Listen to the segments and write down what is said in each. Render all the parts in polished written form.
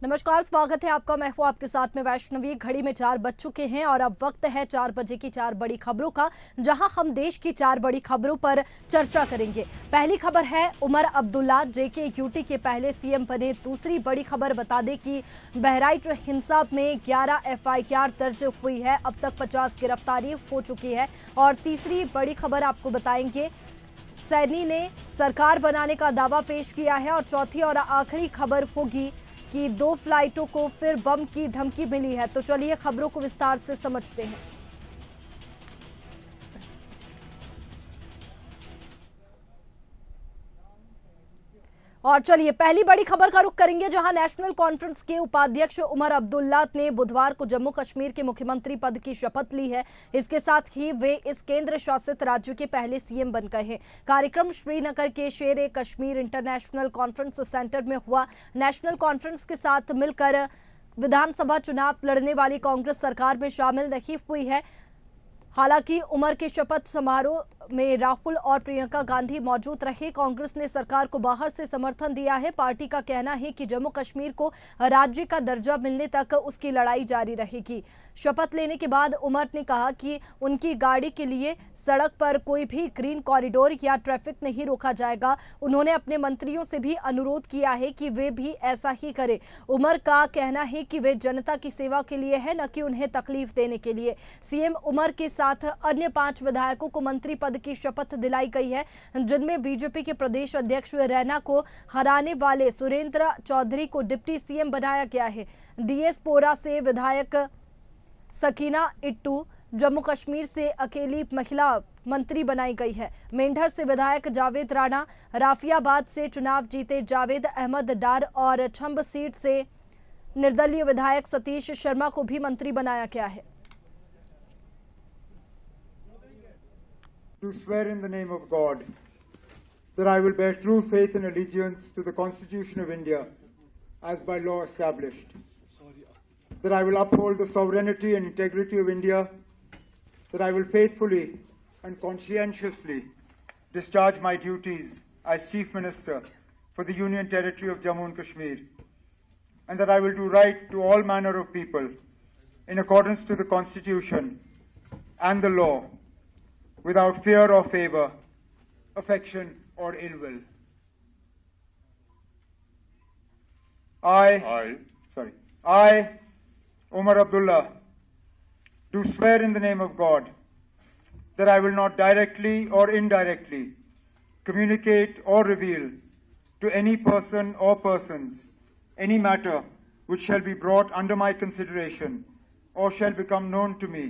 नमस्कार, स्वागत है आपका। मैं हूं आपके साथ में वैष्णवी। घड़ी में 4 बज चुके हैं और अब वक्त है 4 बजे की 4 बड़ी खबरों का, जहां हम देश की 4 बड़ी खबरों पर चर्चा करेंगे। पहली खबर है उमर अब्दुल्ला जेके यूटी के पहले सीएम बने। दूसरी बड़ी खबर बता दें कि बहराइच हिंसा में 11 एफआईआर दर्ज हुई है, अब तक 50 गिरफ्तारी हो चुकी है। और तीसरी बड़ी खबर आपको बताएंगे, सैनी ने सरकार बनाने का दावा पेश किया है। और चौथी और आखिरी खबर होगी कि 2 फ्लाइटों को फिर बम की धमकी मिली है। तो चलिए खबरों को विस्तार से समझते हैं। और चलिए पहली बड़ी खबर का रुख करेंगे, जहां नेशनल कॉन्फ्रेंस के उपाध्यक्ष उमर अब्दुल्ला ने बुधवार को जम्मू कश्मीर के मुख्यमंत्री पद की शपथ ली है। इसके साथ ही वे इस केंद्र शासित राज्य के पहले सीएम बन गए हैं। कार्यक्रम श्रीनगर के शेर कश्मीर इंटरनेशनल कॉन्फ्रेंस सेंटर में हुआ। नेशनल कॉन्फ्रेंस के साथ मिलकर विधानसभा चुनाव लड़ने वाली कांग्रेस सरकार में शामिल नहीं हुई है। हालांकि उमर के शपथ समारोह में राहुल और प्रियंका गांधी मौजूद रहे। कांग्रेस ने सरकार को बाहर से समर्थन दिया है। पार्टी का कहना है कि जम्मू कश्मीर को राज्य का दर्जा मिलने तक उसकी लड़ाई जारी रहेगी। शपथ लेने के बाद उमर ने कहा कि उनकी गाड़ी के लिए सड़क पर कोई भी ग्रीन कॉरिडोर या ट्रैफिक नहीं रोका जाएगा। उन्होंने अपने मंत्रियों से भी अनुरोध किया है कि वे भी ऐसा ही करें। उमर का कहना है कि वे जनता की सेवा के लिए है, न कि उन्हें तकलीफ देने के लिए। सीएम उमर के साथ अन्य 5 विधायकों को मंत्री पद की शपथ दिलाई गई है, जिनमें बीजेपी के प्रदेश अध्यक्ष रैना को हराने वाले सुरेंद्र चौधरी को डिप्टी सीएम बनाया गया है। डीएस पोरा से विधायक सकीना इट्टू जम्मू कश्मीर से अकेली महिला मंत्री बनाई गई है। मेंढर से विधायक जावेद राणा, राफियाबाद से चुनाव जीते जावेद अहमद डार और छंब सीट से निर्दलीय विधायक सतीश शर्मा को भी मंत्री बनाया गया है। To swear in the name of God that I will bear true faith and allegiance to the Constitution of India as by law established, that I will uphold the sovereignty and integrity of India, that I will faithfully and conscientiously discharge my duties as Chief Minister for the Union Territory of Jammu and Kashmir, and that I will do right to all manner of people in accordance to the Constitution and the law, without fear or favor, affection or ill will. I, Umar Abdullah, do swear in the name of God that I will not directly or indirectly communicate or reveal to any person or persons any matter which shall be brought under my consideration or shall become known to me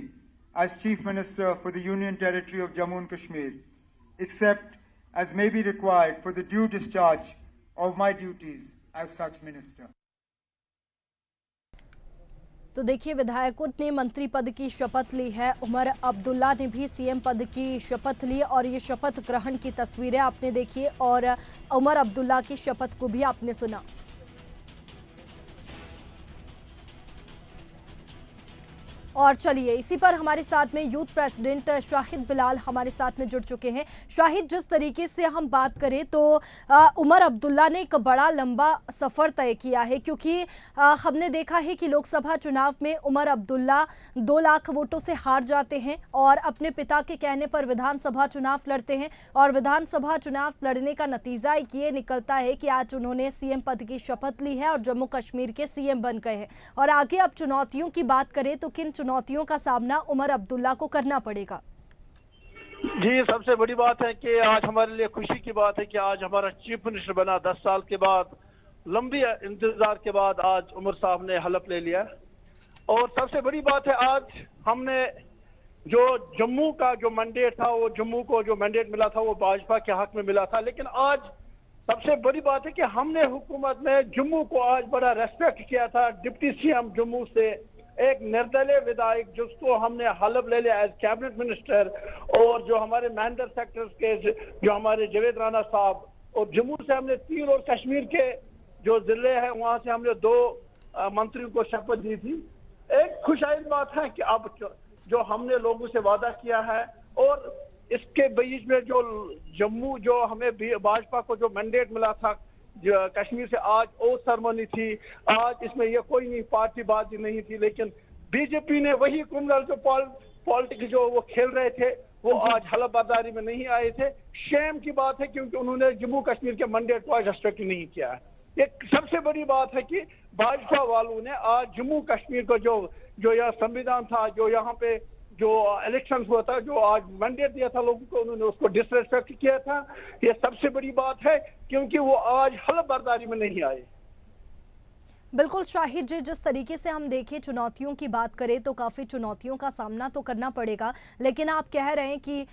as Chief Minister for the Union Territory of Jammu and Kashmir, except as may be required for the due discharge of my duties as such Minister. तो देखिए, विधायकों ने मंत्री पद की शपथ ली है। उमर अब्दुल्ला ने भी सीएम पद की शपथ ली और ये शपथ ग्रहण की तस्वीरें आपने देखी और उमर अब्दुल्ला की शपथ को भी आपने सुना। और चलिए इसी पर हमारे साथ में यूथ प्रेसिडेंट शाहिद बिलाल हमारे साथ में जुड़ चुके हैं। शाहिद, जिस तरीके से हम बात करें तो उमर अब्दुल्ला ने एक बड़ा लंबा सफ़र तय किया है, क्योंकि हमने देखा है कि लोकसभा चुनाव में उमर अब्दुल्ला 2 लाख वोटों से हार जाते हैं और अपने पिता के कहने पर विधानसभा चुनाव लड़ते हैं। और विधानसभा चुनाव लड़ने का नतीजा ये निकलता है कि आज उन्होंने सीएम पद की शपथ ली है और जम्मू कश्मीर के सीएम बन गए हैं। और आगे अब चुनौतियों की बात करें तो किन चुनौतियों का सामना उमर अब्दुल्ला को करना पड़ेगा? जी, सबसे बड़ी बात है कि आज हमारे लिए खुशी की बात है कि आज हमारा चीफ मिनिस्टर बना। 10 साल के बाद, लंबी इंतजार के बाद आज उमर साहब ने हलफ ले लिया। और सबसे बड़ी बात है, आज हमने जो जम्मू का जो मैंडेट था, वो जम्मू को जो मैंडेट मिला था वो भाजपा के हक में मिला था। लेकिन आज सबसे बड़ी बात है कि हमने हुकूमत में जम्मू को आज बड़ा रेस्पेक्ट किया था। डिप्टी सीएम जम्मू से एक निर्दलीय विधायक जिसको हमने हलफ ले लिया एज कैबिनेट मिनिस्टर, और जो हमारे मेंढर सेक्टर के जो हमारे जावेद राणा साहब, और जम्मू से हमने 3 और कश्मीर के जो जिले हैं वहां से हमने 2 मंत्रियों को शपथ दी थी। एक खुशहाल बात है कि अब जो हमने लोगों से वादा किया है और इसके बीच में जो जम्मू जो हमें भाजपा को जो मैंडेट मिला था जो कश्मीर से आज ओथ सेरेमनी थी, आज इसमें ये कोई नहीं पार्टीबाजी नहीं थी, लेकिन बीजेपी ने वही क्रिमिनल जो पॉलिटिक्स जो वो खेल रहे थे वो आज हलफ बर्दारी में नहीं आए थे। शेम की बात है क्योंकि उन्होंने जम्मू कश्मीर के मैंडेट को आज रेस्पेक्ट नहीं किया है। एक सबसे बड़ी बात है कि भाजपा वालों ने आज जम्मू कश्मीर को जो यह संविधान था, जो यहाँ पे जो इलेक्शन हुआ था, जो आज मैंडेट दिया था लोगों को, उन्होंने उसको डिसरेस्पेक्ट किया था। ये सबसे बड़ी बात है क्योंकि वो आज हलफ बर्दारी में नहीं आए। बिल्कुल शाहिद जी, जिस तरीके से हम देखें चुनौतियों की बात करें तो काफ़ी चुनौतियों का सामना तो करना पड़ेगा, लेकिन आप कह रहे हैं कि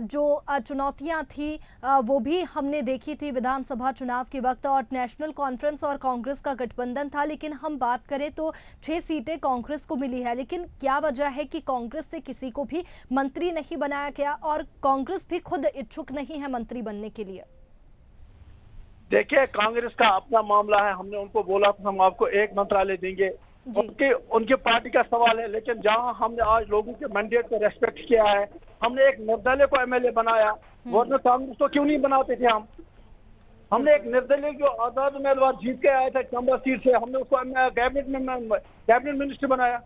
जो चुनौतियां थी वो भी हमने देखी थी विधानसभा चुनाव के वक्त, और नेशनल कॉन्फ्रेंस और कांग्रेस का गठबंधन था। लेकिन हम बात करें तो 6 सीटें कांग्रेस को मिली है, लेकिन क्या वजह है कि कांग्रेस से किसी को भी मंत्री नहीं बनाया गया और कांग्रेस भी खुद इच्छुक नहीं है मंत्री बनने के लिए? देखिए, कांग्रेस का अपना मामला है। हमने उनको बोला था हम आपको एक मंत्रालय देंगे, उनके पार्टी का सवाल है। लेकिन जहां हमने आज लोगों के मैंडेट को रेस्पेक्ट किया है, हमने एक निर्दलीय को एमएलए बनाया, वरना कांग्रेस को क्यों नहीं बनाते थे हम? हमने एक निर्दलीय जो आजाद उम्मीदवार जीत के आया था चंबा सीट से, हमने उसको कैबिनेट मिनिस्टर बनाया।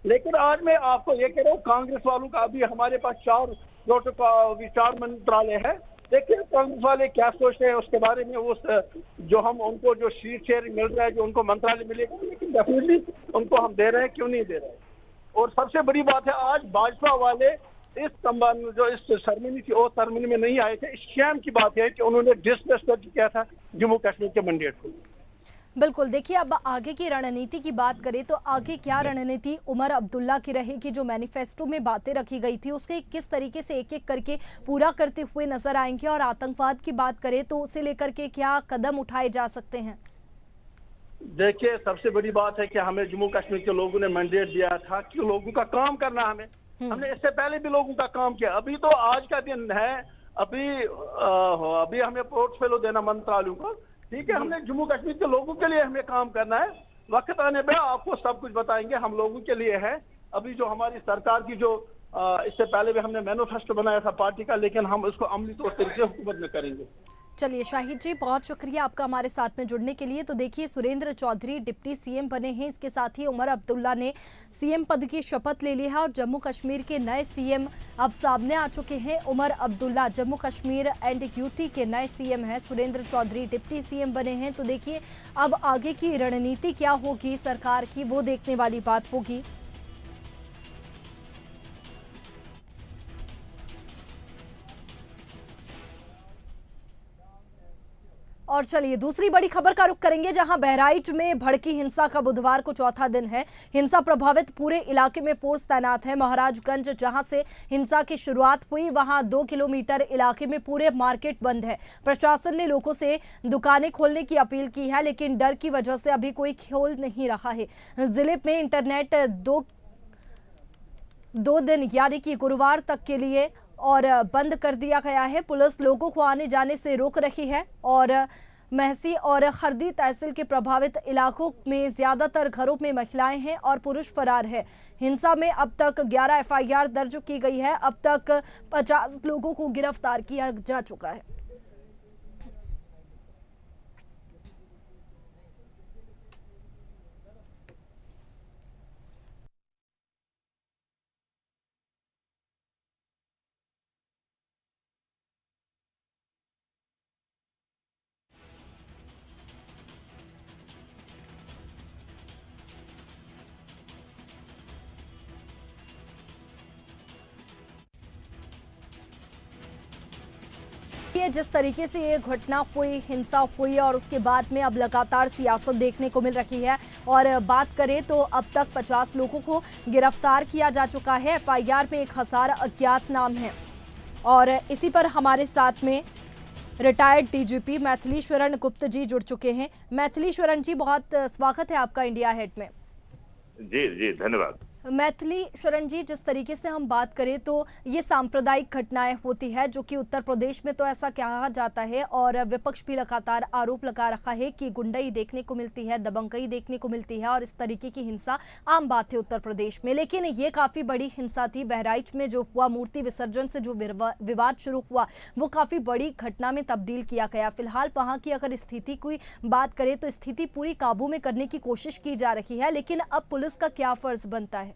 लेकिन आज मैं आपको ये कह रहा हूँ, कांग्रेस वालों का अभी हमारे पास 4 मंत्रालय है। देखिए कांग्रेस वाले क्या सोचते हैं उसके बारे में, उस जो हम उनको जो सीट शेयरिंग मिल रहा है, जो उनको मंत्रालय मिलेगा, लेकिन डेफिनेटली उनको हम दे रहे हैं, क्यों नहीं दे रहे हैं। और सबसे बड़ी बात है, आज भाजपा वाले इस संबंध जो इस सेरेमनी थी, उस सेरेमनी में नहीं आए थे। इस शर्म की बात है कि उन्होंने डिसरेस्पेक्ट किया था जम्मू कश्मीर के मैंडेट को। बिल्कुल, देखिए अब आगे की रणनीति की बात करें तो आगे क्या रणनीति उमर अब्दुल्ला की रहेगी? जो मैनिफेस्टो में बातें रखी गई थी उसके किस तरीके से एक एक करके पूरा करते हुए नजर आएंगे? और आतंकवाद की बात करें तो उसे लेकर के क्या कदम उठाए जा सकते हैं? देखिए, सबसे बड़ी बात है कि हमें जम्मू कश्मीर के लोगों ने मैंडेट दिया था कि लोगों का काम करना हमें। हमने इससे पहले भी लोगों का काम किया। अभी तो आज का दिन है, अभी हमें पोर्टफोलियो देना मंत्रालयों को, ठीक है। हमने जम्मू कश्मीर के लोगों के लिए हमें काम करना है। वक्त आने पर आपको सब कुछ बताएंगे, हम लोगों के लिए है। अभी जो हमारी सरकार की जो इससे पहले भी हमने मैनिफेस्टो बनाया था पार्टी का, लेकिन हम उसको अमली तौर तरीके से हुकूमत में करेंगे। चलिए शाहिद जी, बहुत शुक्रिया आपका हमारे साथ में जुड़ने के लिए। तो देखिए, सुरेंद्र चौधरी डिप्टी सीएम बने हैं, इसके साथ ही उमर अब्दुल्ला ने सीएम पद की शपथ ले ली है और जम्मू कश्मीर के नए सीएम अब सामने आ चुके हैं। उमर अब्दुल्ला जम्मू कश्मीर एंड यूटी के नए सीएम हैं, सुरेंद्र चौधरी डिप्टी सीएम बने हैं। तो देखिए अब आगे की रणनीति क्या होगी सरकार की, वो देखने वाली बात होगी। और चलिए दूसरी बड़ी खबर का रुख करेंगे, जहां बहराइच में भड़की हिंसा का बुधवार को चौथा दिन है। हिंसा प्रभावित पूरे इलाके में फोर्स तैनात है। महाराजगंज जहां से हिंसा की शुरुआत हुई, वहां 2 किलोमीटर इलाके में पूरे मार्केट बंद है। प्रशासन ने लोगों से दुकानें खोलने की अपील की है, लेकिन डर की वजह से अभी कोई खोल नहीं रहा है। जिले में इंटरनेट दो दिन यानी कि गुरुवार तक के लिए और बंद कर दिया गया है। पुलिस लोगों को आने जाने से रोक रही है और महसी और हरदी तहसील के प्रभावित इलाकों में ज्यादातर घरों में महिलाएं हैं और पुरुष फरार है। हिंसा में अब तक 11 एफआईआर दर्ज की गई है। अब तक 50 लोगों को गिरफ्तार किया जा चुका है। ये जिस तरीके से ये घटना हुई, हिंसा हुई और उसके बाद में अब लगातार सियासत देखने को मिल रही है। और बात करें तो अब तक 50 लोगों को गिरफ्तार किया जा चुका है। एफआईआर में 1000 अज्ञात नाम हैं। और इसी पर हमारे साथ में रिटायर्ड डीजीपी मैथिलीश्वरन गुप्त जी जुड़ चुके हैं। मैथिलीश्वरन जी, बहुत स्वागत है आपका इंडिया हेट में। जी जी, धन्यवाद। मैथिली शरण जी, जिस तरीके से हम बात करें तो ये सांप्रदायिक घटनाएं होती है, जो कि उत्तर प्रदेश में तो ऐसा कहा जाता है और विपक्ष भी लगातार आरोप लगा रखा है कि गुंडई देखने को मिलती है, दबंगई देखने को मिलती है और इस तरीके की हिंसा आम बात है उत्तर प्रदेश में। लेकिन ये काफी बड़ी हिंसा थी। बहराइच में जो हुआ, मूर्ति विसर्जन से जो विवाद शुरू हुआ, वो काफी बड़ी घटना में तब्दील किया गया। फिलहाल वहां की अगर स्थिति की बात करें तो स्थिति पूरी काबू में करने की कोशिश की जा रही है, लेकिन अब पुलिस का क्या फर्ज बनता है?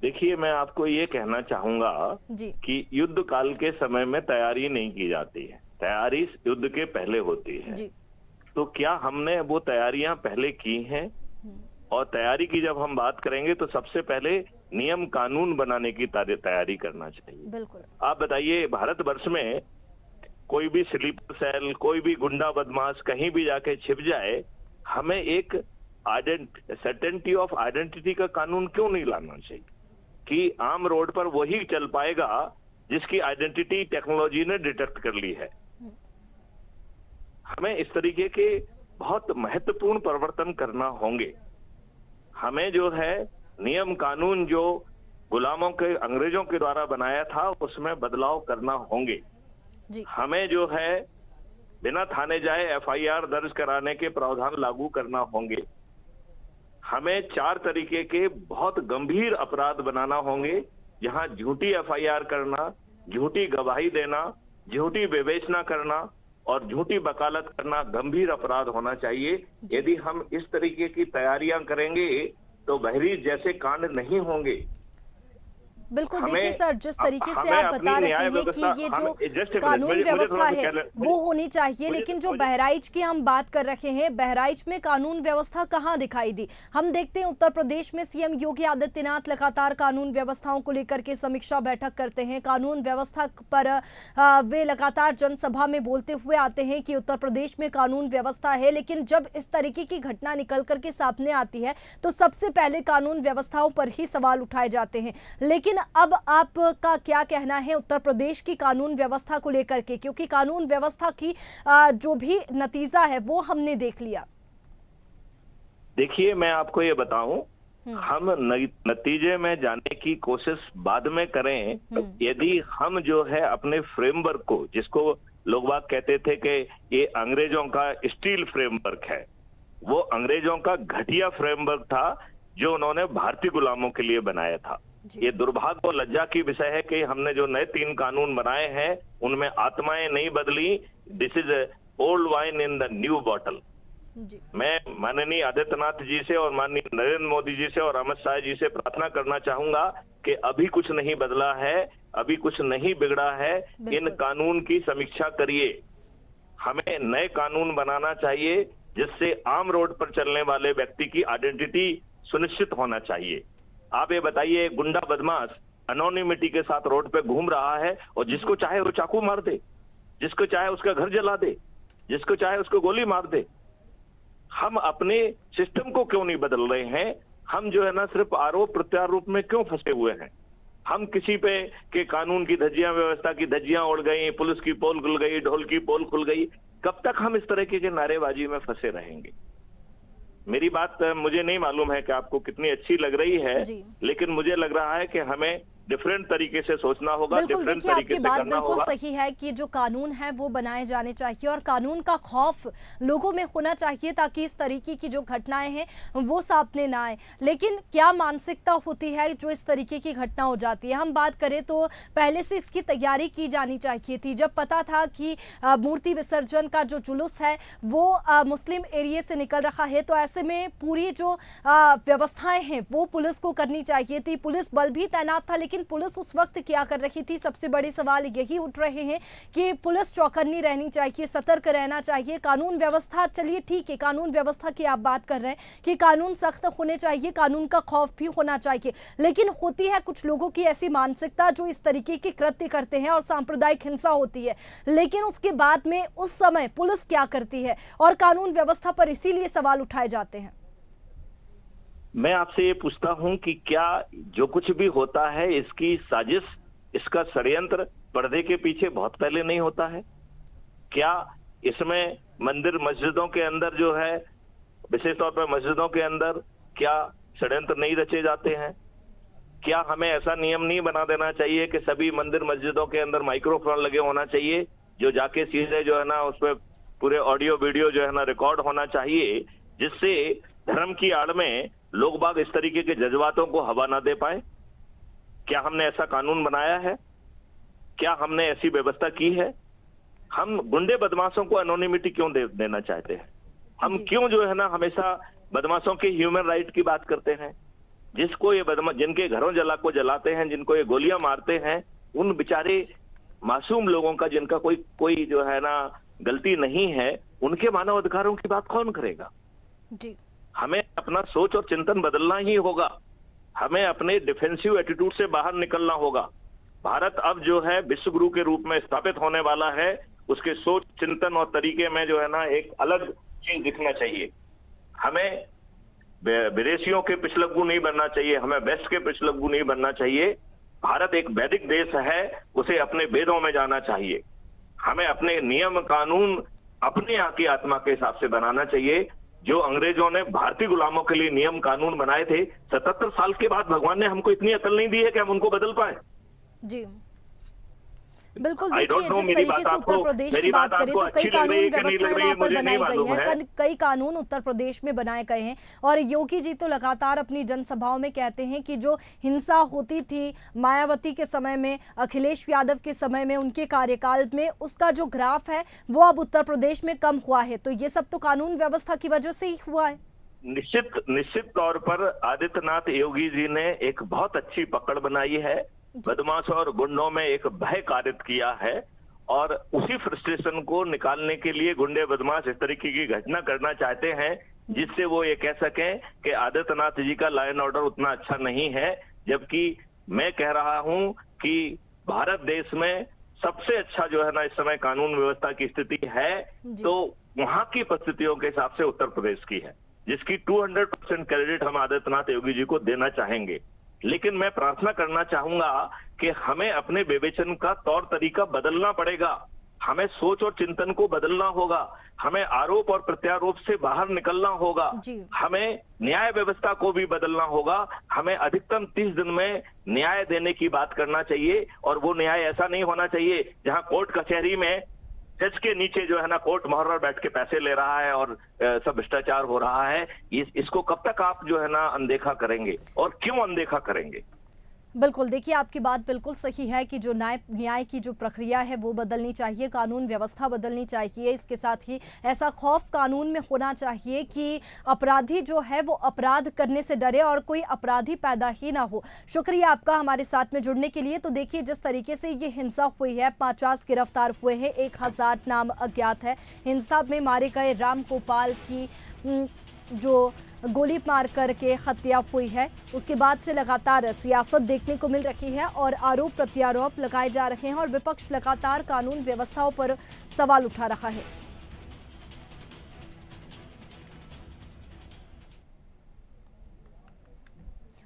देखिए, मैं आपको ये कहना चाहूंगा कि युद्ध काल के समय में तैयारी नहीं की जाती है, तैयारी युद्ध के पहले होती है। तो क्या हमने वो तैयारियां पहले की हैं? और तैयारी की जब हम बात करेंगे तो सबसे पहले नियम कानून बनाने की तैयारी करना चाहिए। बिल्कुल। आप बताइए, भारतवर्ष में कोई भी स्लीपर सेल, कोई भी गुंडा बदमाश कहीं भी जाके छिप जाए, हमें एक सर्टेनिटी ऑफ आइडेंटिटी का कानून क्यों नहीं लाना चाहिए कि आम रोड पर वही चल पाएगा जिसकी आइडेंटिटी टेक्नोलॉजी ने डिटेक्ट कर ली है। हमें इस तरीके के बहुत महत्वपूर्ण परिवर्तन करना होंगे। हमें जो है नियम कानून जो गुलामों के, अंग्रेजों के द्वारा बनाया था, उसमें बदलाव करना होंगे। हमें जो है बिना थाने जाए FIR दर्ज कराने के प्रावधान लागू करना होंगे। हमें 4 तरीके के बहुत गंभीर अपराध बनाना होंगे, जहां झूठी FIR करना, झूठी गवाही देना, झूठी विवेचना करना और झूठी वकालत करना गंभीर अपराध होना चाहिए। यदि हम इस तरीके की तैयारियां करेंगे तो बहरीच जैसे कांड नहीं होंगे। बिल्कुल। देखिए सर, जिस तरीके से आप बता रहे हैं कि ये जो कानून व्यवस्था है वो होनी चाहिए, लेकिन जो बहराइच की हम बात कर रहे हैं, बहराइच में कानून व्यवस्था कहाँ दिखाई दी? हम देखते हैं उत्तर प्रदेश में सीएम योगी आदित्यनाथ लगातार कानून व्यवस्थाओं को लेकर के समीक्षा बैठक करते हैं। कानून व्यवस्था पर वे लगातार जनसभा में बोलते हुए आते हैं कि उत्तर प्रदेश में कानून व्यवस्था है, लेकिन जब इस तरीके की घटना निकल करके सामने आती है तो सबसे पहले कानून व्यवस्थाओं पर ही सवाल उठाए जाते हैं। लेकिन अब आपका क्या कहना है उत्तर प्रदेश की कानून व्यवस्था को लेकर के, क्योंकि कानून व्यवस्था की जो भी नतीजा है वो हमने देख लिया। देखिए, मैं आपको ये बताऊं, हम नतीजे में जाने की कोशिश बाद में करें। यदि हम जो है अपने फ्रेमवर्क को, जिसको लोग बाग कहते थे कि ये अंग्रेजों का स्टील फ्रेमवर्क है, वो अंग्रेजों का घटिया फ्रेमवर्क था जो उन्होंने भारतीय गुलामों के लिए बनाया था। ये दुर्भाग्य और लज्जा की विषय है कि हमने जो नए 3 कानून बनाए हैं उनमें आत्माएं नहीं बदली। This is old wine in the new bottle. मैं माननीय आदित्यनाथ जी से और माननीय नरेंद्र मोदी जी से और अमित शाह जी से प्रार्थना करना चाहूंगा कि अभी कुछ नहीं बदला है, अभी कुछ नहीं बिगड़ा है। इन कानून की समीक्षा करिए। हमें नए कानून बनाना चाहिए जिससे आम रोड पर चलने वाले व्यक्ति की आइडेंटिटी सुनिश्चित होना चाहिए। आप ये बताइए, गुंडा बदमाश अनोनिमिटी के साथ रोड पे घूम रहा है और जिसको चाहे वो चाकू मार दे, जिसको चाहे उसका घर जला दे, जिसको चाहे उसको गोली मार दे। हम अपने सिस्टम को क्यों नहीं बदल रहे हैं? हम जो है ना सिर्फ आरोप प्रत्यारोप में क्यों फंसे हुए हैं? हम किसी पे के कानून की धज्जियां, व्यवस्था की धज्जियां उड़ गई, पुलिस की पोल खुल गई, ढोल की पोल खुल गई। कब तक हम इस तरह के नारेबाजी में फंसे रहेंगे? मेरी बात मुझे नहीं मालूम है कि आपको कितनी अच्छी लग रही है, लेकिन मुझे लग रहा है कि हमें डिफरेंट तरीके से सोचना होगा। बिल्कुल, देखिए आपकी बात बिल्कुल सही है कि जो कानून है वो बनाए जाने चाहिए और कानून का खौफ लोगों में होना चाहिए ताकि इस तरीके की जो घटनाएं हैं वो सामने ना आए। लेकिन क्या मानसिकता होती है जो इस तरीके की घटना हो जाती है? हम बात करें तो पहले से इसकी तैयारी की जानी चाहिए थी। जब पता था कि मूर्ति विसर्जन का जो जुलूस है वो मुस्लिम एरिया से निकल रहा है, तो ऐसे में पूरी जो व्यवस्थाएं हैं वो पुलिस को करनी चाहिए थी। पुलिस बल भी तैनात था, लेकिन पुलिस उस वक्त क्या कर रही थी? सबसे बड़े सवाल यही उठ रहे हैं कि पुलिस चौकन्नी रहनी चाहिए, सतर्क रहना चाहिए। कानून व्यवस्था, चलिए ठीक है, कानून व्यवस्था की आप बात कर रहे हैं कि कानून सख्त होने चाहिए, कानून का खौफ भी होना चाहिए, लेकिन होती है कुछ लोगों की ऐसी मानसिकता जो इस तरीके के कृत्य करते हैं और सांप्रदायिक हिंसा होती है। लेकिन उसके बाद में उस समय पुलिस क्या करती है और कानून व्यवस्था पर इसीलिए सवाल उठाए जाते हैं। मैं आपसे ये पूछता हूं कि क्या जो कुछ भी होता है इसकी साजिश, इसका षड्यंत्र पर्दे के पीछे बहुत पहले नहीं होता है? क्या इसमें मंदिर मस्जिदों के अंदर जो है, विशेष तौर पर मस्जिदों के अंदर, क्या षड्यंत्र नहीं रचे जाते हैं? क्या हमें ऐसा नियम नहीं बना देना चाहिए कि सभी मंदिर मस्जिदों के अंदर माइक्रोफोन लगे होना चाहिए, जो जाके सीधे जो है ना उसमें पूरे ऑडियो वीडियो जो है ना रिकॉर्ड होना चाहिए, जिससे धर्म की आड़ में लोग बाग इस तरीके के जज्बातों को हवा ना दे पाए? क्या हमने ऐसा कानून बनाया है? क्या हमने ऐसी व्यवस्था की है? हम गुंडे बदमाशों को एनोनिमिटी क्यों देना चाहते हैं? हम क्यों जो है ना हमेशा बदमाशों के ह्यूमन राइट की बात करते हैं? जिसको ये बदमाश, जिनके घरों को जलाते हैं, जिनको ये गोलियां मारते हैं, उन बेचारे मासूम लोगों का, जिनका कोई जो है ना गलती नहीं है, उनके मानव अधिकारों की बात कौन करेगा? जी। हमें अपना सोच और चिंतन बदलना ही होगा। हमें अपने डिफेंसिव एटीट्यूड से बाहर निकलना होगा। भारत अब जो है विश्व गुरु के रूप में स्थापित होने वाला है, उसके सोच चिंतन और तरीके में जो है ना एक अलग चीज दिखना चाहिए। हमें विदेशियों के पिछलग्गू नहीं बनना चाहिए, हमें वेस्ट के पिछलग्गू नहीं बनना चाहिए। भारत एक वैदिक देश है, उसे अपने वेदों में जाना चाहिए। हमें अपने नियम कानून अपने यहाँ की आत्मा के हिसाब से बनाना चाहिए। जो अंग्रेजों ने भारतीय गुलामों के लिए नियम कानून बनाए थे, 77 साल के बाद भगवान ने हमको इतनी अकल नहीं दी है कि हम उनको बदल पाए। जी बिल्कुल, देखिए जिस तरीके से उत्तर प्रदेश की बात करें तो कई कानून व्यवस्थाएं वहां पर बनाई गई है, कई कानून उत्तर प्रदेश में बनाए गए हैं। और योगी जी तो लगातार अपनी जनसभाओं में कहते हैं कि जो हिंसा होती थी मायावती के समय में, अखिलेश यादव के समय में, उनके कार्यकाल में, उसका जो ग्राफ है वो अब उत्तर प्रदेश में कम हुआ है। तो ये सब तो कानून व्यवस्था की वजह से ही हुआ है। निश्चित तौर पर आदित्यनाथ योगी जी ने एक बहुत अच्छी पकड़ बनाई है, बदमाशों और गुंडों में एक भय कारित किया है, और उसी फ्रस्ट्रेशन को निकालने के लिए गुंडे बदमाश इस तरीके की घटना करना चाहते हैं, जिससे वो ये कह सकें कि आदित्यनाथ जी का लॉ एंड ऑर्डर उतना अच्छा नहीं है। जबकि मैं कह रहा हूं कि भारत देश में सबसे अच्छा जो है ना इस समय कानून व्यवस्था की स्थिति है, तो वहां की परिस्थितियों के हिसाब से उत्तर प्रदेश की है, जिसकी 200% क्रेडिट हम आदित्यनाथ योगी जी को देना चाहेंगे। लेकिन मैं प्रार्थना करना चाहूंगा कि हमें अपने विवेचन का तौर तरीका बदलना पड़ेगा। हमें सोच और चिंतन को बदलना होगा। हमें आरोप और प्रत्यारोप से बाहर निकलना होगा। हमें न्याय व्यवस्था को भी बदलना होगा। हमें अधिकतम 30 दिन में न्याय देने की बात करना चाहिए, और वो न्याय ऐसा नहीं होना चाहिए जहां कोर्ट कचहरी में जज के नीचे जो है ना कोर्ट मोहर्र बैठ के पैसे ले रहा है और सब भ्रष्टाचार हो रहा है। इसको कब तक आप जो है ना अनदेखा करेंगे, और क्यों अनदेखा करेंगे? बिल्कुल, देखिए आपकी बात बिल्कुल सही है कि जो न्याय की जो प्रक्रिया है वो बदलनी चाहिए, कानून व्यवस्था बदलनी चाहिए। इसके साथ ही ऐसा खौफ कानून में होना चाहिए कि अपराधी जो है वो अपराध करने से डरे और कोई अपराधी पैदा ही ना हो। शुक्रिया आपका हमारे साथ में जुड़ने के लिए। तो देखिए जिस तरीके से ये हिंसा हुई है, 50 गिरफ्तार हुए हैं, 1000 नाम अज्ञात है। हिंसा में मारे गए राम गोपाल की जो गोली मार करके हत्या हुई है, उसके बाद से लगातार सियासत देखने को मिल रही है और आरोप प्रत्यारोप लगाए जा रहे हैं और विपक्ष लगातार कानून व्यवस्थाओं पर सवाल उठा रहा है।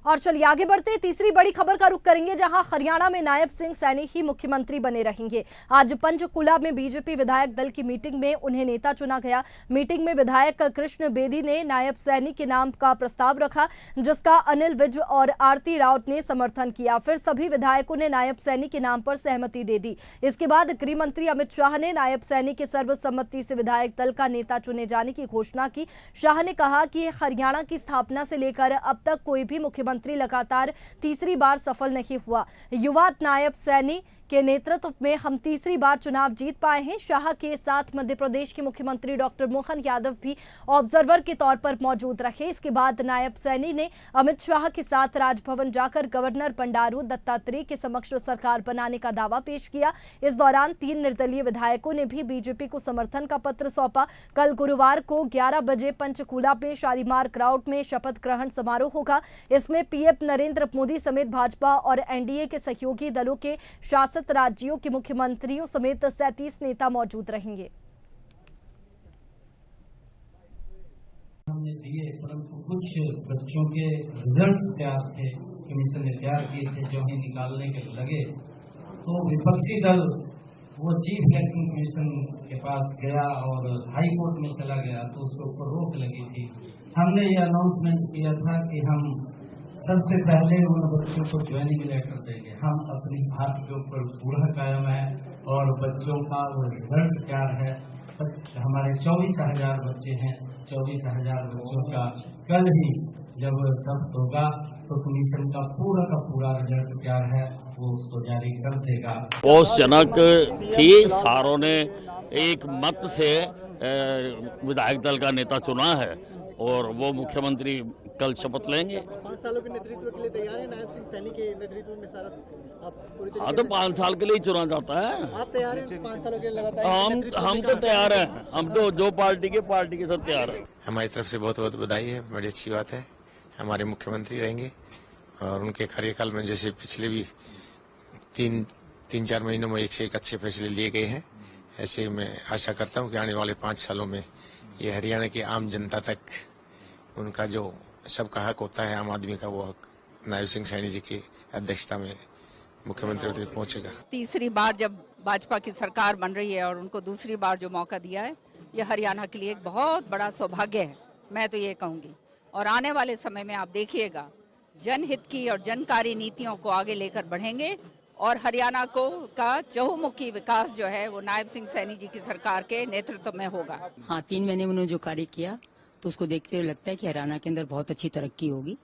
और चलिए आगे बढ़ते तीसरी बड़ी खबर का रुख करेंगे, जहां हरियाणा में नायब सिंह सैनी ही मुख्यमंत्री बने रहेंगे। आज पंचकुला में बीजेपी विधायक दल की मीटिंग में उन्हें नेता चुना गया। मीटिंग में विधायक कृष्ण बेदी ने नायब सैनी के नाम का प्रस्ताव रखा, जिसका अनिल विज और आरती राउत ने समर्थन किया। फिर सभी विधायकों ने नायब सैनी के नाम पर सहमति दे दी। इसके बाद गृह मंत्री अमित शाह ने नायब सैनी के सर्वसम्मति से विधायक दल का नेता चुने जाने की घोषणा की। शाह ने कहा कि हरियाणा की स्थापना से लेकर अब तक कोई भी मुख्यमंत्री लगातार तीसरी बार सफल नहीं हुआ। युवा नायब सैनी के नेतृत्व में हम तीसरी बार चुनाव जीत पाए हैं। शाह के साथ मध्य प्रदेश के मुख्यमंत्री डॉक्टर मोहन यादव भी ऑब्जर्वर के तौर पर मौजूद रहे। इसके बाद नायब सैनी ने अमित शाह के साथ राजभवन जाकर गवर्नर बंडारू दत्तात्रेय के समक्ष सरकार बनाने का दावा पेश किया। इस दौरान 3 निर्दलीय विधायकों ने भी बीजेपी को समर्थन का पत्र सौंपा। कल गुरुवार को 11 बजे पंचकूला में शालीमार ग्राउंड में शपथ ग्रहण समारोह होगा। इसमें पीएम नरेंद्र मोदी समेत भाजपा और एनडीए के सहयोगी दलों के शासक राज्यों के मुख्यमंत्रियों समेत 37 नेता मौजूद रहेंगे। हमने दिए, परंतु कुछ बच्चों के रिजल्ट्स तैयार थे, कमीशन ने तैयार किए थे, जो हमें निकालने के लगे तो विपक्षी दल वो चीफ इलेक्शन कमीशन के पास गया और हाई कोर्ट में चला गया, तो उसके ऊपर रोक लगी थी। हमने ये अनाउंसमेंट किया था कि हम सबसे पहले उन बच्चों को ज्वाइनिंग लेटर देंगे। हम अपनी बात के ऊपर पूरा कायम है और बच्चों का वो रिजल्ट क्या है, हमारे 24,000 बच्चे हैं, 24,000 बच्चों का कल ही जब सब होगा तो कमीशन का पूरा रिजल्ट क्या है वो उसको जारी कर देगा। संतोषजनक थी। सारों ने एक मत से विधायक दल का नेता चुना है और वो मुख्यमंत्री कल शपथ लेंगे। 5 सालों के नेतृत्व के लिए तैयार है नायब सिंह सैनी के नेतृत्व में सारा आप पूरी तरीके हाँ, तो 5 साल के लिए चुना जाता है। आप तैयार हैं 5 सालों के लिए लगातार? हम तो तैयार हैं। हम तो जो पार्टी के सब तैयार है। हमारी तरफ से बहुत बहुत बधाई है, बड़ी अच्छी बात है। हमारे मुख्यमंत्री रहेंगे और उनके कार्यकाल में जैसे पिछले भी 3-4 महीनों में एक से एक अच्छे फैसले लिए गए हैं, ऐसे मैं आशा करता हूं कि आने वाले 5 सालों में ये हरियाणा की आम जनता तक उनका जो सबका हक होता है, आम आदमी का, वो हक नायब सिंह सैनी जी की अध्यक्षता में मुख्यमंत्री तक पहुंचेगा। तीसरी बार जब भाजपा की सरकार बन रही है और उनको दूसरी बार जो मौका दिया है, ये हरियाणा के लिए एक बहुत बड़ा सौभाग्य है, मैं तो ये कहूँगी। और आने वाले समय में आप देखिएगा जनहित की और जनकारी नीतियों को आगे लेकर बढ़ेंगे और हरियाणा को का चहुमुखी विकास जो है वो नायब सिंह सैनी जी की सरकार के नेतृत्व में होगा। हाँ, 3 महीने में उन्होंने जो कार्य किया तो उसको देखते हुए लगता है कि हरियाणा के अंदर बहुत अच्छी तरक्की होगी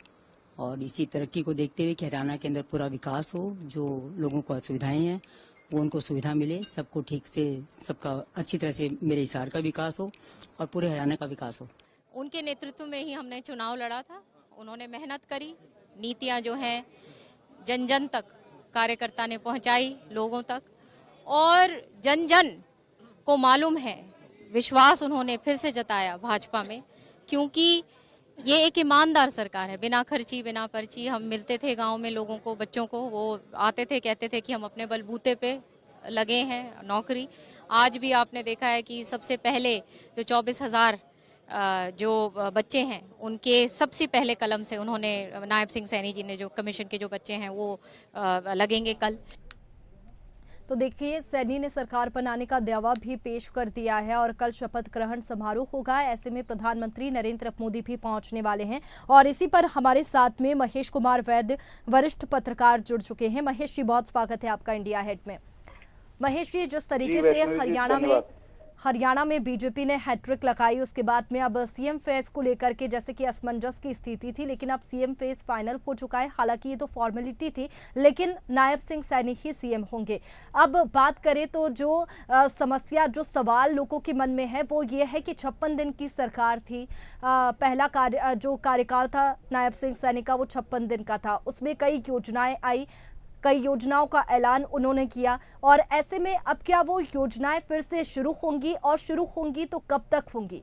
और इसी तरक्की को देखते हुए कि हरियाणा के अंदर पूरा विकास हो, जो लोगों को असुविधाएं हैं वो उनको सुविधा मिले, सबको ठीक से, सबका अच्छी तरह से मेरे हिसार का विकास हो और पूरे हरियाणा का विकास हो। उनके नेतृत्व में ही हमने चुनाव लड़ा था। उन्होंने मेहनत करी, नीतियां जो हैं जन जन तक कार्यकर्ता ने पहुंचाई, लोगों तक, और जन जन को मालूम है, विश्वास उन्होंने फिर से जताया भाजपा में, क्योंकि ये एक ईमानदार सरकार है। बिना खर्ची बिना पर्ची हम मिलते थे गांव में लोगों को, बच्चों को, वो आते थे कहते थे कि हम अपने बलबूते पे लगे हैं नौकरी। आज भी आपने देखा है कि सबसे पहले जो 24,000 जो बच्चे हैं उनके सबसे पहले कलम से उन्होंने, नायब सिंह सैनी जी ने, जो कमीशन के जो बच्चे हैं वो लगेंगे कल। तो देखिए, सैनी ने सरकार बनाने का दावा भी पेश कर दिया है और कल शपथ ग्रहण समारोह होगा। ऐसे में प्रधानमंत्री नरेंद्र मोदी भी पहुंचने वाले हैं और इसी पर हमारे साथ में महेश कुमार वैद्य, वरिष्ठ पत्रकार, जुड़ चुके हैं। महेश जी, बहुत स्वागत है आपका इंडिया हेड में। महेश जी, जिस तरीके से हरियाणा में बीजेपी ने हैट्रिक लगाई, उसके बाद में अब सीएम फेस को लेकर के जैसे कि असमंजस की स्थिति थी, लेकिन अब सीएम फेस फाइनल हो चुका है। हालांकि ये तो फॉर्मेलिटी थी, लेकिन नायब सिंह सैनी ही सीएम होंगे। अब बात करें तो जो समस्या, जो सवाल लोगों के मन में है वो ये है कि 56 दिन की सरकार थी। पहला जो कार्यकाल था नायब सिंह सैनी का वो 56 दिन का था। उसमें कई योजनाएं आई, कई योजनाओं का ऐलान उन्होंने किया, और ऐसे में अब क्या वो योजनाएं फिर से शुरू होंगी, और शुरू होंगी तो कब तक होंगी?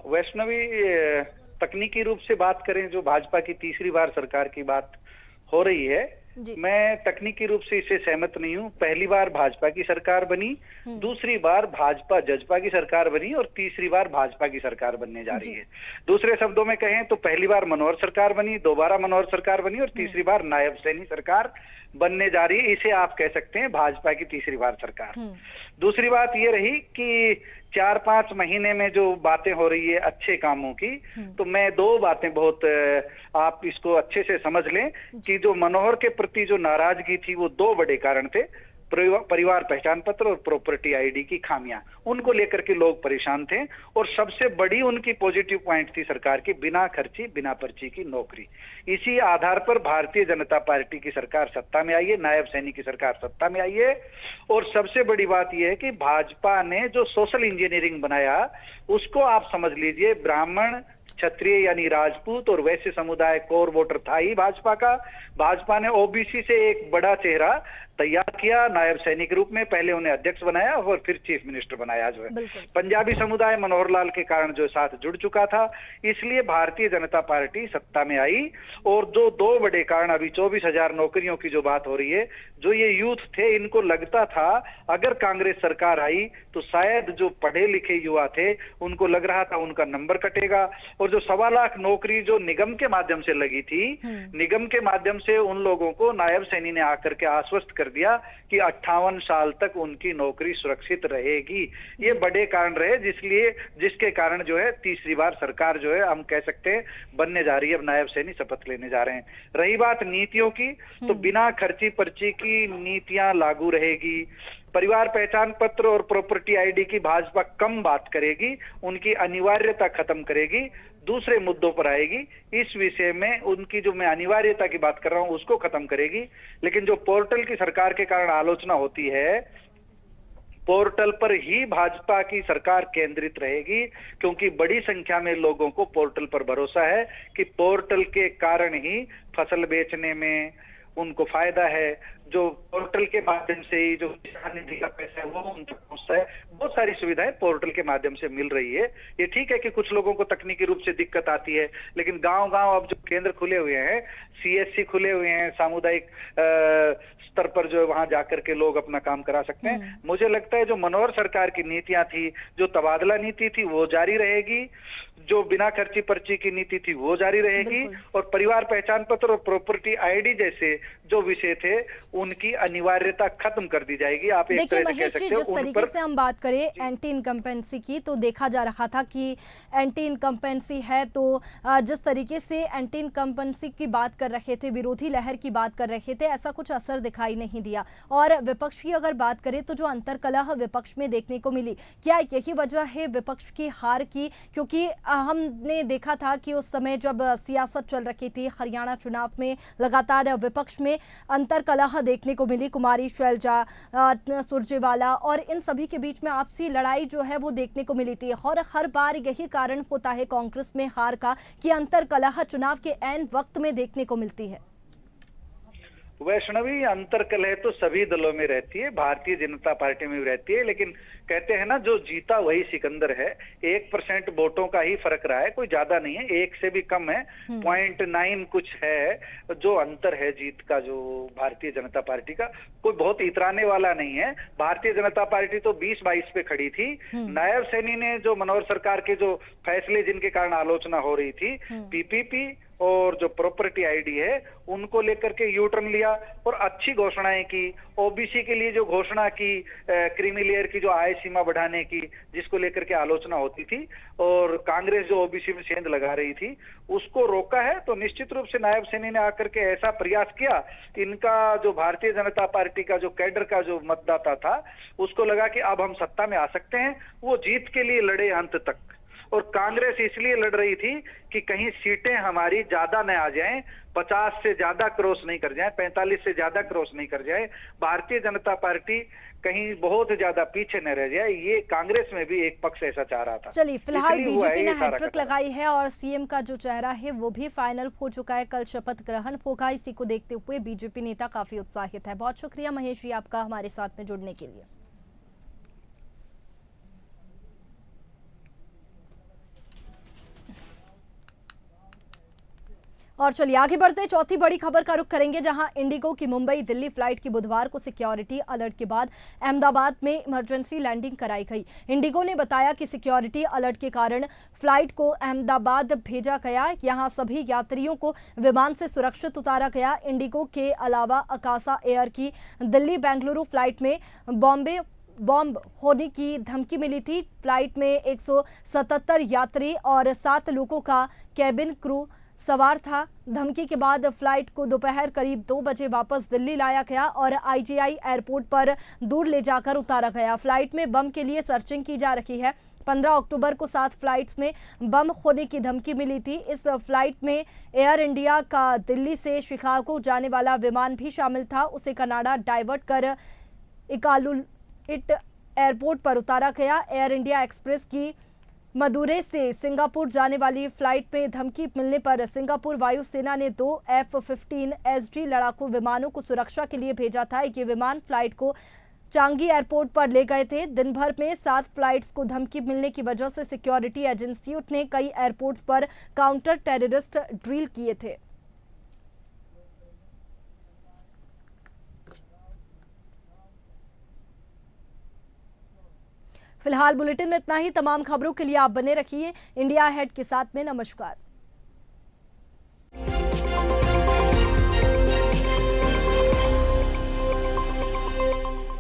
वैष्णवी, तकनीकी रूप से बात करें, जो भाजपा की तीसरी बार सरकार की बात हो रही है, मैं तकनीकी रूप से इससे सहमत नहीं हूं। पहली बार भाजपा की सरकार बनी, दूसरी बार भाजपा जजपा की सरकार बनी और तीसरी बार भाजपा की सरकार बनने जा रही है। दूसरे शब्दों में कहें तो पहली बार मनोहर सरकार बनी, दोबारा मनोहर सरकार बनी और तीसरी बार नायब सैनी सरकार बनने जा रही है। इसे आप कह सकते हैं भाजपा की तीसरी बार सरकार। दूसरी बात ये रही कि 4-5 महीने में जो बातें हो रही है अच्छे कामों की, तो मैं 2 बातें बहुत, आप इसको अच्छे से समझ लें कि जो मनोहर के प्रति जो नाराजगी थी वो 2 बड़े कारण थे। परिवार पहचान पत्र और प्रॉपर्टी आईडी की खामियां, उनको लेकर के लोग परेशान थे। और सबसे बड़ी उनकी पॉजिटिव पॉइंट थी सरकार की बिना खर्ची बिना पर्ची की नौकरी। इसी आधार पर भारतीय जनता पार्टी की सरकार सत्ता में आई है, नायब सैनी की सरकार सत्ता में आई है। और सबसे बड़ी बात यह है कि भाजपा ने जो सोशल इंजीनियरिंग बनाया, उसको आप समझ लीजिए, ब्राह्मण, क्षत्रिय यानी राजपूत और वैश्य समुदाय कोर वोटर था ही भाजपा का। भाजपा ने ओबीसी से एक बड़ा चेहरा तैयार किया नायब सैनी के रूप में, पहले उन्हें अध्यक्ष बनाया और फिर चीफ मिनिस्टर बनाया। जो है पंजाबी समुदाय मनोहर लाल के कारण जो साथ जुड़ चुका था, इसलिए भारतीय जनता पार्टी सत्ता में आई। और जो 2 बड़े कारण, अभी 24,000 नौकरियों की जो बात हो रही है, जो ये यूथ थे, इनको लगता था अगर कांग्रेस सरकार आई तो शायद जो पढ़े लिखे युवा थे उनको लग रहा था उनका नंबर कटेगा। और जो 1.25 लाख नौकरी जो निगम के माध्यम से लगी थी, निगम के माध्यम से उन लोगों को नायब सैनी ने आकर के आश्वस्त कर दिया कि 58 साल तक उनकी नौकरी सुरक्षित रहेगी। ये बड़े कारण रहे जिसके कारण जो है तीसरी बार सरकार जो है हम कह सकते हैं बनने जा रही है। अब नायब सैनी शपथ लेने जा रहे हैं। रही बात नीतियों की, तो बिना खर्ची पर्ची की नीतियां लागू रहेगी। परिवार पहचान पत्र और प्रॉपर्टी आईडी की भाजपा कम बात करेगी, उनकी अनिवार्यता खत्म करेगी, दूसरे मुद्दों पर आएगी। इस विषय में उनकी जो मैं अनिवार्यता की बात कर रहा हूं उसको खत्म करेगी। लेकिन जो पोर्टल की सरकार के कारण आलोचना होती है, पोर्टल पर ही भाजपा की सरकार केंद्रित रहेगी, क्योंकि बड़ी संख्या में लोगों को पोर्टल पर भरोसा है कि पोर्टल के कारण ही फसल बेचने में उनको फायदा है। जो पोर्टल के माध्यम से ही जो किसान निधि का पैसा है वो उन तक पहुंचता है। बहुत सारी सुविधाएं पोर्टल के माध्यम से मिल रही है। ये ठीक है कि कुछ लोगों को तकनीकी रूप से दिक्कत आती है, लेकिन गांव-गांव अब जो केंद्र खुले हुए हैं, सीएससी खुले हुए हैं, सामुदायिक स्तर पर जो वहां जाकर के लोग अपना काम करा सकते हैं। मुझे लगता है जो मनोहर सरकार की नीतियां थी, जो तबादला नीति थी वो जारी रहेगी, जो बिना खर्ची पर्ची की नीति थी वो जारी रहेगी, और परिवार पहचान पत्र और प्रॉपर्टी आईडी जैसे जो विषय थे उनकी अनिवार्यता खत्म कर दी जाएगी। आप एक देखिए तरह से कह महेश जी, सकते हो जिस तरीके से हम बात करें एंटी इनकम्पेंसी की, तो देखा जा रहा था कि एंटी इनकम्पेंसी है, तो जिस तरीके से एंटी इनकम्पेंसी की बात कर रहे थे, विरोधी लहर की बात कर रहे थे, ऐसा कुछ असर दिखाई नहीं दिया। और विपक्ष की अगर बात करें तो जो अंतर्कलह विपक्ष में देखने को मिली, क्या यही वजह है विपक्ष की हार की? क्योंकि हमने देखा था कि उस समय जब सियासत चल रही थी हरियाणा चुनाव में, लगातार विपक्ष में अंतर्कलह देखने को मिली। कुमारी शैलजा, सुरजेवाला और इन सभी के बीच में आपसी लड़ाई जो है वो देखने को मिली थी, और हर बार यही कारण होता है कांग्रेस में हार का कि अंतर्कलह चुनाव के ऐन वक्त में देखने को मिलती है। वैष्णवी, अंतर्कलह तो सभी दलों में रहती है, भारतीय जनता पार्टी में भी रहती है, लेकिन कहते हैं ना जो जीता वही सिकंदर है। 1% वोटों का ही फर्क रहा है, कोई ज्यादा नहीं है, 1 से भी कम है, 0.9 कुछ है जो अंतर है जीत का, जो भारतीय जनता पार्टी का कोई बहुत इतराने वाला नहीं है। भारतीय जनता पार्टी तो 20-22 पे खड़ी थी। नायब सैनी ने जो मनोहर सरकार के जो फैसले जिनके कारण आलोचना हो रही थी, पीपीपी और जो प्रॉपर्टी आईडी है उनको लेकर के यू टर्न लिया और अच्छी घोषणाएं की। ओबीसी के लिए जो घोषणा की, क्रीमी लेयर की जो आय सीमा बढ़ाने की, जिसको लेकर के आलोचना होती थी, और कांग्रेस जो ओबीसी में सेंध लगा रही थी, उसको रोका है। तो निश्चित रूप से नायब सैनी ने आकर के ऐसा प्रयास किया, इनका जो भारतीय जनता पार्टी का जो कैडर का जो मतदाता था उसको लगा कि अब हम सत्ता में आ सकते हैं। वो जीत के लिए लड़े अंत तक, और कांग्रेस इसलिए लड़ रही थी कि कहीं सीटें हमारी ज्यादा न आ जाएं, 50 से ज्यादा क्रॉस नहीं कर जाएं, 45 से ज्यादा क्रॉस नहीं कर जाए, भारतीय जनता पार्टी कहीं बहुत ज्यादा पीछे न रह जाए। ये कांग्रेस में भी एक पक्ष ऐसा चाह रहा था। चलिए, फिलहाल बीजेपी ने हैट्रिक लगाई है और सीएम का जो चेहरा है वो भी फाइनल हो चुका है। कल शपथ ग्रहण होगा, इसी को देखते हुए बीजेपी नेता काफी उत्साहित है। बहुत शुक्रिया महेश जी आपका हमारे साथ में जुड़ने के लिए। और चलिए आगे बढ़ते, चौथी बड़ी खबर का रुख करेंगे, जहां इंडिगो की मुंबई दिल्ली फ्लाइट की बुधवार को सिक्योरिटी अलर्ट के बाद अहमदाबाद में इमरजेंसी लैंडिंग कराई गई। इंडिगो ने बताया कि सिक्योरिटी अलर्ट के कारण फ्लाइट को अहमदाबाद भेजा गया। यहां सभी यात्रियों को विमान से सुरक्षित उतारा गया। इंडिगो के अलावा अकासा एयर की दिल्ली बेंगलुरु फ्लाइट में बॉम्ब होने की धमकी मिली थी। फ्लाइट में 177 यात्री और 7 लोगों का कैबिन क्रू सवार था। धमकी के बाद फ्लाइट को दोपहर करीब 2 बजे वापस दिल्ली लाया गया और आईजीआई एयरपोर्ट पर दूर ले जाकर उतारा गया। फ्लाइट में बम के लिए सर्चिंग की जा रही है। 15 अक्टूबर को 7 फ्लाइट्स में बम होने की धमकी मिली थी। इस फ्लाइट में एयर इंडिया का दिल्ली से शिकागो जाने वाला विमान भी शामिल था। उसे कनाडा डाइवर्ट कर इकालुइट एयरपोर्ट पर उतारा गया। एयर इंडिया एक्सप्रेस की मदुरै से सिंगापुर जाने वाली फ्लाइट में धमकी मिलने पर सिंगापुर वायुसेना ने 2 F-15 SG लड़ाकू विमानों को सुरक्षा के लिए भेजा था। ये विमान फ्लाइट को चांगी एयरपोर्ट पर ले गए थे। दिन भर में 7 फ्लाइट्स को धमकी मिलने की वजह से सिक्योरिटी एजेंसियों ने कई एयरपोर्ट्स पर काउंटर टेररिस्ट ड्रिल किए थे। फिलहाल बुलेटिन में इतना ही। तमाम खबरों के लिए आप बने रखिए इंडिया अहेड के साथ में। नमस्कार।